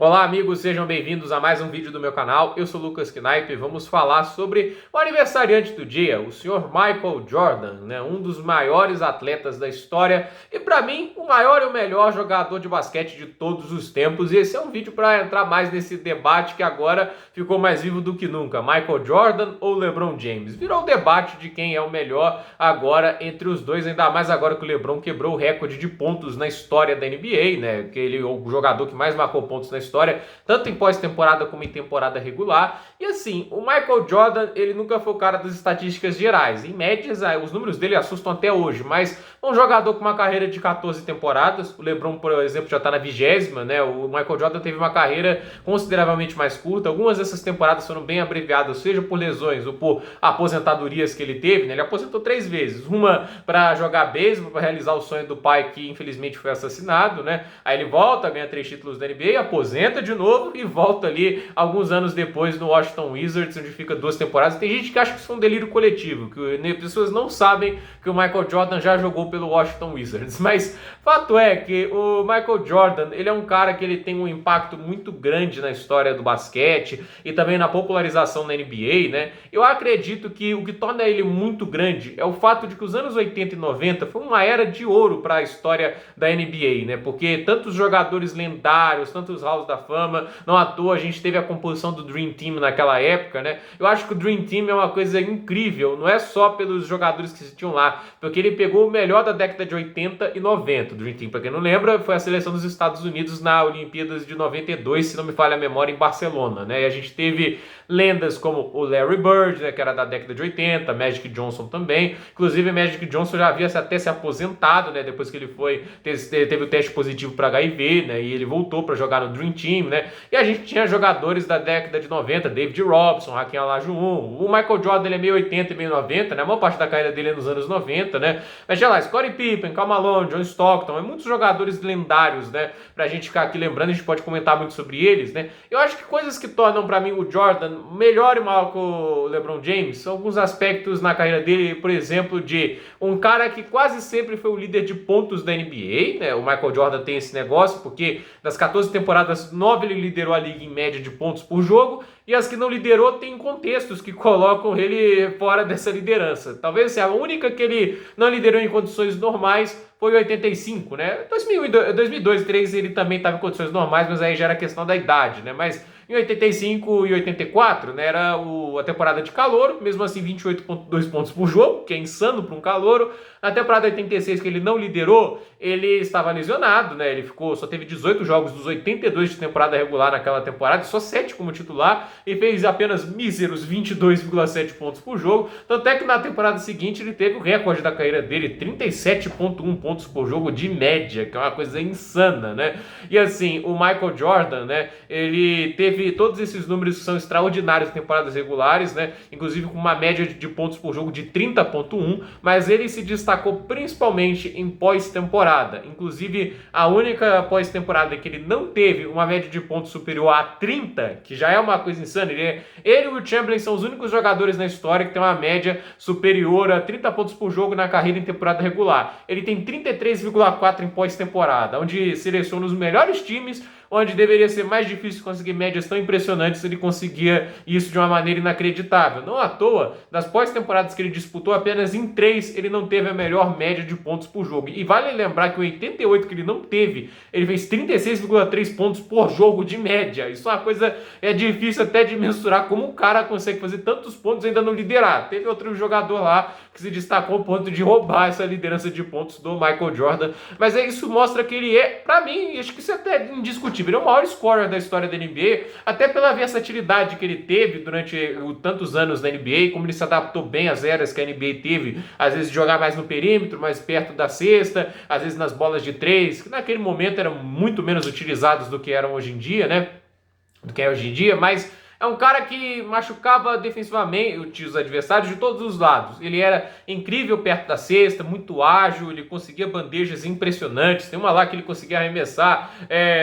Olá amigos, sejam bem-vindos a mais um vídeo do meu canal. Eu sou o Lucas Knipe e vamos falar sobre o aniversariante do dia, o senhor Michael Jordan, né? Um dos maiores atletas da história e para mim o maior e o melhor jogador de basquete de todos os tempos. E esse é um vídeo para entrar mais nesse debate que agora ficou mais vivo do que nunca. Michael Jordan ou LeBron James? Virou o debate de quem é o melhor agora entre os dois, ainda mais agora que o LeBron quebrou o recorde de pontos na história da NBA, né? Que ele é o jogador que mais marcou pontos na história, tanto em pós-temporada como em temporada regular. E assim, o Michael Jordan, ele nunca foi o cara das estatísticas gerais. Em médias, os números dele assustam até hoje, mas um jogador com uma carreira de 14 temporadas, o LeBron, por exemplo, já está na 20ª, né? O Michael Jordan teve uma carreira consideravelmente mais curta. Algumas dessas temporadas foram bem abreviadas, seja por lesões ou por aposentadorias que ele teve, né? Ele aposentou 3 vezes. Uma para jogar beisebol, para realizar o sonho do pai que infelizmente foi assassinado, né? Aí ele volta, ganha 3 títulos da NBA, aposenta de novo e volta ali alguns anos depois no Washington Wizards, onde fica 2 temporadas. Tem gente que acha que isso foi um delírio coletivo, que pessoas não sabem que o Michael Jordan já jogou pelo Washington Wizards, mas fato é que o Michael Jordan, ele é um cara que ele tem um impacto muito grande na história do basquete e também na popularização da NBA, né? Eu acredito que o que torna ele muito grande é o fato de que os anos 80 e 90 foi uma era de ouro para a história da NBA, né? Porque tantos jogadores lendários, tantos halls da fama, não à toa a gente teve a composição do Dream Team naquela época, né? Eu acho que o Dream Team é uma coisa incrível, não é só pelos jogadores que se tinham lá, porque ele pegou o melhor da década de 80 e 90. O Dream Team, para quem não lembra, foi a seleção dos Estados Unidos na Olimpíadas de 92, se não me falha a memória, em Barcelona, né? E a gente teve lendas como o Larry Bird, né, que era da década de 80, Magic Johnson também. Inclusive, Magic Johnson já havia até se aposentado, né, depois que ele teve o teste positivo para HIV, né, e ele voltou para jogar no Dream Team, né. E a gente tinha jogadores da década de 90, David Robson, Hakeem Olajuwon. O Michael Jordan, ele é meio 80 e meio 90, né, a maior parte da carreira dele é nos anos 90, né. Mas já lá, Scottie Pippen, Karl Malone, John Stockton, muitos jogadores lendários, né, pra gente ficar aqui lembrando, a gente pode comentar muito sobre eles, né. Eu acho que coisas que tornam para mim o Jordan melhor e maior que o LeBron James são alguns aspectos na carreira dele, por exemplo, de um cara que quase sempre foi o líder de pontos da NBA, né? O Michael Jordan tem esse negócio, porque das 14 temporadas, 9 ele liderou a liga em média de pontos por jogo, e as que não liderou tem contextos que colocam ele fora dessa liderança. Talvez a única que ele não liderou em condições normais foi 85, né? 2002, 2003 ele também estava em condições normais, mas aí já era questão da idade, né? Mas em 85 e 84, né, era a temporada de calouro, mesmo assim 28,2 pontos por jogo, que é insano para um calouro. Na temporada 86, que ele não liderou, ele estava lesionado, né? Ele só teve 18 jogos dos 82 de temporada regular naquela temporada, só 7 como titular, e fez apenas míseros 22,7 pontos por jogo. Tanto é que na temporada seguinte ele teve o recorde da carreira dele, 37,1 pontos por jogo de média, que é uma coisa insana, né? E assim, o Michael Jordan, né, ele teve todos esses números que são extraordinários em temporadas regulares, né? Inclusive com uma média de pontos por jogo de 30,1, mas ele se destacou principalmente em pós-temporada. Inclusive, a única pós-temporada que ele não teve uma média de pontos superior a 30, que já é uma coisa insana. Ele e o Chamberlain são os únicos jogadores na história que tem uma média superior a 30 pontos por jogo na carreira em temporada regular. Ele tem 33,4 em pós-temporada, onde seleciona os melhores times, onde deveria ser mais difícil conseguir médias tão impressionantes, ele conseguia isso de uma maneira inacreditável. Não à toa, das pós-temporadas que ele disputou, apenas em 3 ele não teve a melhor média de pontos por jogo. E vale lembrar que o 88 que ele não teve, ele fez 36,3 pontos por jogo de média. Isso é uma coisa difícil até de mensurar como o cara consegue fazer tantos pontos e ainda não liderar. Teve outro jogador lá que se destacou ao ponto de roubar essa liderança de pontos do Michael Jordan. Mas isso mostra que ele pra mim, acho que isso é até indiscutível. Ele é o maior scorer da história da NBA, até pela versatilidade que ele teve durante tantos anos na NBA, como ele se adaptou bem às eras que a NBA teve, às vezes jogar mais no perímetro, mais perto da cesta, às vezes nas bolas de 3, que naquele momento eram muito menos utilizados do que eram hoje em dia, né? Do que é hoje em dia, mas É um cara que machucava defensivamente os adversários de todos os lados. Ele era incrível perto da cesta, muito ágil, ele conseguia bandejas impressionantes. Tem uma lá que ele conseguia arremessar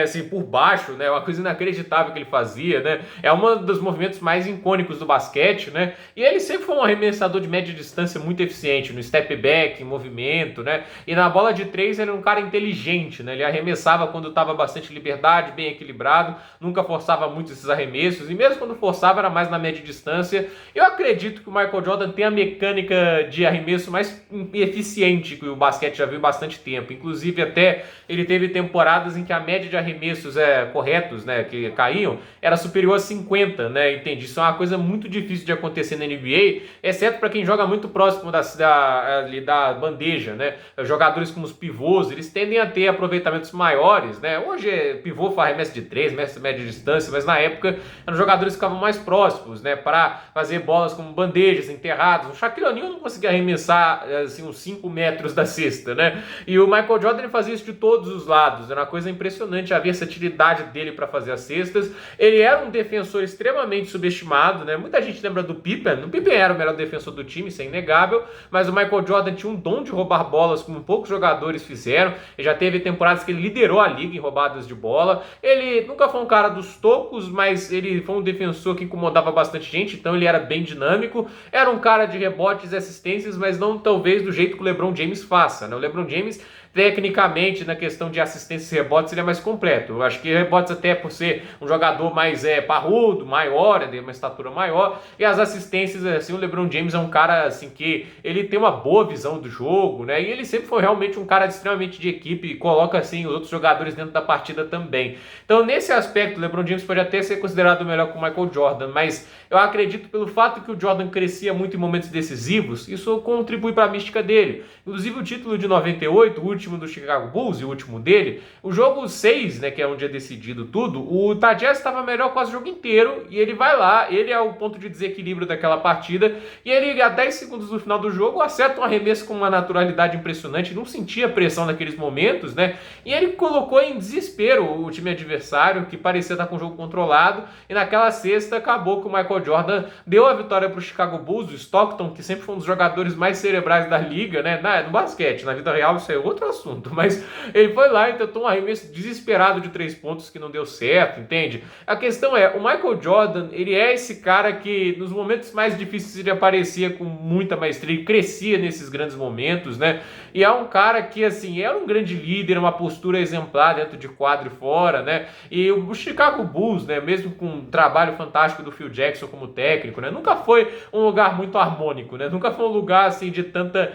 assim, por baixo, né? Uma coisa inacreditável que ele fazia, né? É um dos movimentos mais icônicos do basquete, né? E ele sempre foi um arremessador de média distância muito eficiente, no step back, em movimento, né? E na bola de três ele era um cara inteligente, né? Ele arremessava quando estava bastante liberdade, bem equilibrado, nunca forçava muito esses arremessos, e mesmo quando forçava era mais na média distância. Eu acredito que o Michael Jordan tem a mecânica de arremesso mais eficiente que o basquete já viu há bastante tempo. Inclusive até ele teve temporadas em que a média de arremessos corretos, né, que caíam, era superior a 50, né? Entende? Isso é uma coisa muito difícil de acontecer na NBA, exceto para quem joga muito próximo da bandeja, né? Jogadores como os pivôs, eles tendem a ter aproveitamentos maiores, né? Hoje pivô faz arremesso de 3, média distância, mas na época eram jogadores que ficavam mais próximos, né? Para fazer bolas como bandejas, enterradas. O Shaquille O'Neal não conseguia arremessar assim, uns 5 metros da cesta, né? E o Michael Jordan ele fazia isso de todos os lados. Era uma coisa impressionante a versatilidade dele para fazer as cestas. Ele era um defensor extremamente subestimado, né? Muita gente lembra do Pippen. O Pippen era o melhor defensor do time, isso é inegável, mas o Michael Jordan tinha um dom de roubar bolas como poucos jogadores fizeram. Ele já teve temporadas que ele liderou a liga em roubadas de bola. Ele nunca foi um cara dos tocos, mas ele foi um defensor que incomodava bastante gente, então ele era bem dinâmico. Era um cara de rebotes e assistências, mas não talvez do jeito que o LeBron James faça, né? O LeBron James, tecnicamente, na questão de assistências e rebotes, ele é mais completo. Eu acho que rebotes, até por ser um jogador mais parrudo, maior, de uma estatura maior, e as assistências, assim, o LeBron James é um cara, assim, que ele tem uma boa visão do jogo, né, e ele sempre foi realmente um cara extremamente de equipe, e coloca, assim, os outros jogadores dentro da partida também. Então, nesse aspecto, o LeBron James pode até ser considerado melhor que o Michael Jordan, mas eu acredito pelo fato que o Jordan crescia muito em momentos decisivos, isso contribui para a mística dele. Inclusive, o título de 98, o último do Chicago Bulls e o último dele, o jogo 6, né, que é onde é decidido tudo, o Utah Jazz estava melhor quase o jogo inteiro, e ele vai lá, ele é o ponto de desequilíbrio daquela partida, e ele, a 10 segundos do final do jogo, acerta um arremesso com uma naturalidade impressionante, não sentia pressão naqueles momentos, né, e ele colocou em desespero o time adversário, que parecia estar com o jogo controlado, e naquela sexta acabou que o Michael Jordan deu a vitória para o Chicago Bulls. O Stockton, que sempre foi um dos jogadores mais cerebrais da liga, né, no basquete, na vida real isso é outro assunto, mas ele foi lá e tentou um arremesso desesperado de 3 pontos que não deu certo, entende? A questão é, o Michael Jordan, ele é esse cara que nos momentos mais difíceis ele aparecia com muita maestria, ele crescia nesses grandes momentos, né, e é um cara que, assim, era um grande líder, uma postura exemplar dentro de quadro e fora, né, e o Chicago Bulls, né, mesmo com um trabalho fantástico do Phil Jackson como técnico, né, nunca foi um lugar muito harmônico, né, nunca foi um lugar, assim, de tanta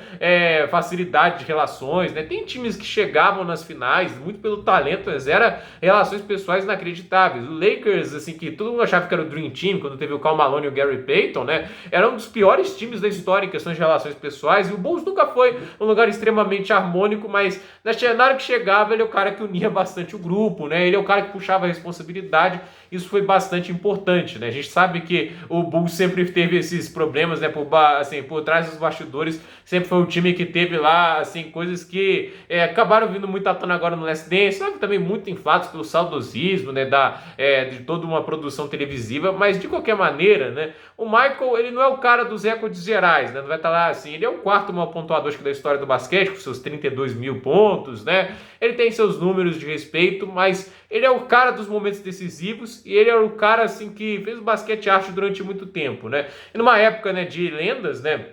facilidade de relações, né, tem times que chegavam nas finais, muito pelo talento, mas era relações pessoais inacreditáveis. O Lakers, assim, que todo mundo achava que era o Dream Team, quando teve o Karl Malone e o Gary Payton, né, era um dos piores times da história em questões de relações pessoais, e o Bulls nunca foi um lugar extremamente harmônico, mas na hora que chegava, ele é o cara que unia bastante o grupo, né, ele é o cara que puxava a responsabilidade. Isso foi bastante importante, né? A gente sabe que o Bulls sempre teve esses problemas, né? Por trás dos bastidores, sempre foi um time que teve lá, assim, coisas que acabaram vindo muito à tona agora no Last Dance, sabe? Também muito inflados pelo saudosismo, né? De toda uma produção televisiva, mas de qualquer maneira, né? O Michael, ele não é o cara dos recordes gerais, né? Não vai estar lá assim, ele é o quarto maior pontuador acho que da história do basquete, com seus 32 mil pontos, né? Ele tem seus números de respeito, mas ele é o cara dos momentos decisivos e ele é o cara, assim, que fez o basquete arte durante muito tempo, né? E numa época, né, de lendas, né?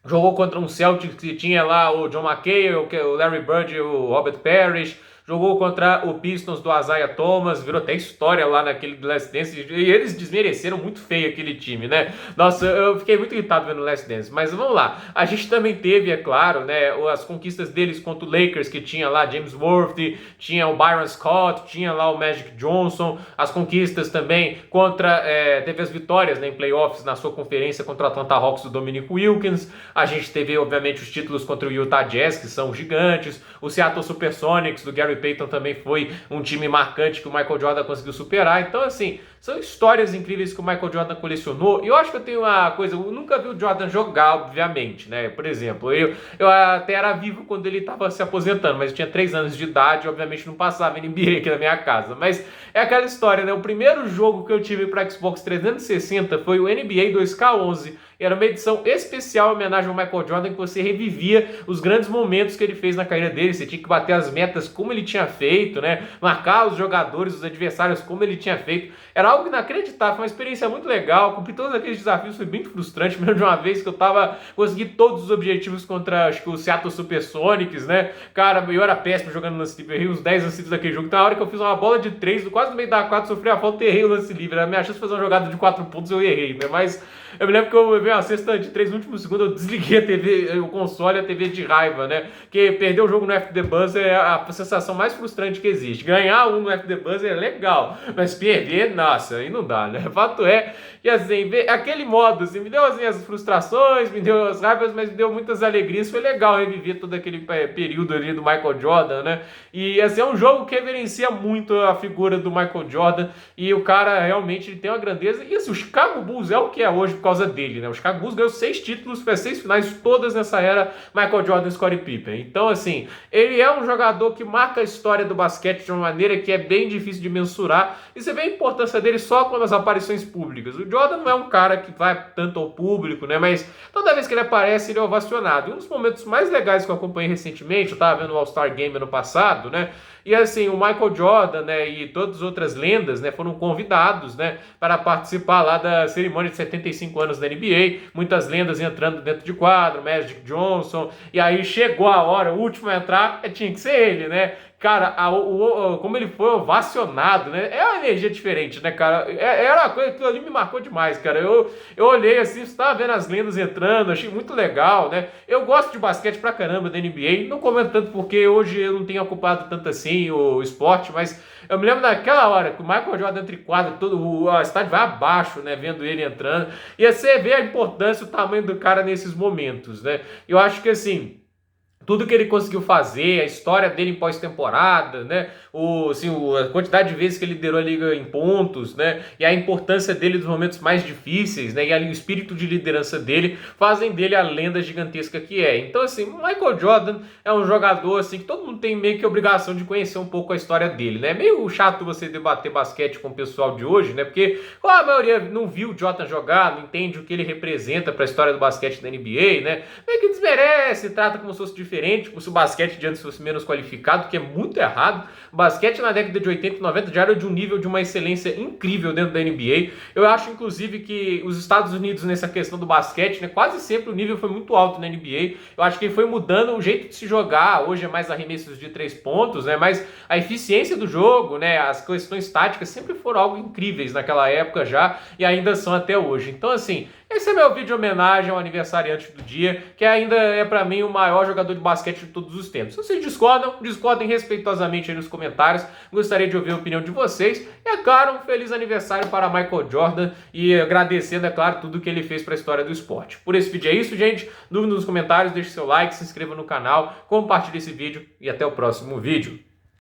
Jogou contra um Celtics que tinha lá o John McHale, o Larry Bird e o Robert Parrish. Jogou contra o Pistons do Isaiah Thomas, virou até história lá naquele Last Dance, e eles desmereceram muito feio aquele time, né? Nossa, eu fiquei muito irritado vendo o Last Dance, mas vamos lá. A gente também teve, é claro, né, as conquistas deles contra o Lakers, que tinha lá James Worthy, tinha o Byron Scott, tinha lá o Magic Johnson, as conquistas também contra, teve as vitórias, né, em playoffs na sua conferência contra o Atlanta Hawks do Dominic Wilkins, a gente teve, obviamente, os títulos contra o Utah Jazz, que são gigantes, o Seattle Supersonics do Gary Gary Payton também foi um time marcante que o Michael Jordan conseguiu superar. Então, assim, são histórias incríveis que o Michael Jordan colecionou. E eu acho que eu tenho uma coisa, eu nunca vi o Jordan jogar, obviamente, né? Por exemplo, eu até era vivo quando ele estava se aposentando, mas eu tinha 3 anos de idade, obviamente não passava NBA aqui na minha casa. Mas é aquela história, né? O primeiro jogo que eu tive para Xbox 360 foi o NBA 2K11. Era uma edição especial em homenagem ao Michael Jordan, que você revivia os grandes momentos que ele fez na carreira dele. Você tinha que bater as metas como ele tinha feito, né? Marcar os jogadores, os adversários como ele tinha feito. Era algo inacreditável, uma experiência muito legal. Cumpri todos aqueles desafios, foi bem frustrante. Me lembro de uma vez que eu consegui todos os objetivos contra, acho que o Seattle Supersonics, né? Cara, eu era péssimo jogando lance livre, errei uns 10 lance livres daquele jogo. Então, na hora que eu fiz uma bola de 3, quase no meio da quadra, sofri a falta e errei o lance livre. A minha chance de fazer uma jogada de 4 pontos, eu errei, né? Mas eu me lembro que eu levei uma cesta de 3 no último segundo, eu desliguei a TV, o console e a TV de raiva, né? Porque perder o jogo no FD Buzzer é a sensação mais frustrante que existe. Ganhar um no FD Buzzer é legal, mas perder, nossa, aí não dá, né? O fato é que, assim, aquele modo, assim, me deu assim, as frustrações, me deu as raivas, mas me deu muitas alegrias. Foi legal reviver todo aquele período ali do Michael Jordan, né? E, assim, é um jogo que reverencia muito a figura do Michael Jordan e o cara realmente ele tem uma grandeza. E, assim, o Chicago Bulls é o que é hoje por causa dele, né? O Chicago Bulls ganhou 6 títulos, fez 6 finais, todas nessa era Michael Jordan e Scottie Pippen. Então, assim, ele é um jogador que marca a história do basquete de uma maneira que é bem difícil de mensurar. E você vê a importância dele só com as aparições públicas. O Jordan não é um cara que vai tanto ao público, né? Mas toda vez que ele aparece, ele é ovacionado. E um dos momentos mais legais que eu acompanhei recentemente, eu tava vendo o All-Star Game ano passado, né? E assim, o Michael Jordan, né, e todas as outras lendas, né, foram convidados, né, para participar lá da cerimônia de 75 anos da NBA. Muitas lendas entrando dentro de quadro, Magic Johnson. E aí chegou a hora, o último a entrar, tinha que ser ele, né? Cara, como ele foi ovacionado, né? É uma energia diferente, né, cara? Era uma coisa que ali me marcou demais, cara. Eu olhei assim, estava vendo as lendas entrando, achei muito legal, né? Eu gosto de basquete pra caramba da NBA, não comento tanto porque hoje eu não tenho ocupado tanto assim o esporte, mas eu me lembro daquela hora que o Michael Jordan entra em quadra, todo o estádio vai abaixo, né? Vendo ele entrando. E você vê a importância, o tamanho do cara nesses momentos, né? Eu acho que assim, tudo que ele conseguiu fazer, a história dele em pós-temporada, né? A quantidade de vezes que ele liderou a liga em pontos, né? E a importância dele nos momentos mais difíceis, né? E o espírito de liderança dele fazem dele a lenda gigantesca que é. Então, assim, o Michael Jordan é um jogador, assim, que todo mundo tem meio que a obrigação de conhecer um pouco a história dele, né? É meio chato você debater basquete com o pessoal de hoje, né? Porque a maioria não viu o Jordan jogar, não entende o que ele representa para a história do basquete da NBA, né? Meio que desmerece, trata como se fosse diferente, como se o basquete de antes fosse menos qualificado, que é muito errado. O basquete na década de 80 e 90 já era de um nível de uma excelência incrível dentro da NBA. Eu acho, inclusive, que os Estados Unidos, nessa questão do basquete, né, quase sempre o nível foi muito alto na NBA. Eu acho que ele foi mudando o jeito de se jogar. Hoje é mais arremessos de 3 pontos, né, mas a eficiência do jogo, né, as questões táticas sempre foram algo incríveis naquela época já e ainda são até hoje. Então, assim, esse é meu vídeo de homenagem ao aniversariante do dia, que ainda é pra mim o maior jogador de basquete de todos os tempos. Se vocês discordem respeitosamente aí nos comentários. Gostaria de ouvir a opinião de vocês. E, é claro, um feliz aniversário para Michael Jordan e agradecendo, é claro, tudo que ele fez para a história do esporte. Por esse vídeo é isso, gente. Dúvida nos comentários, deixe seu like, se inscreva no canal, compartilhe esse vídeo e até o próximo vídeo.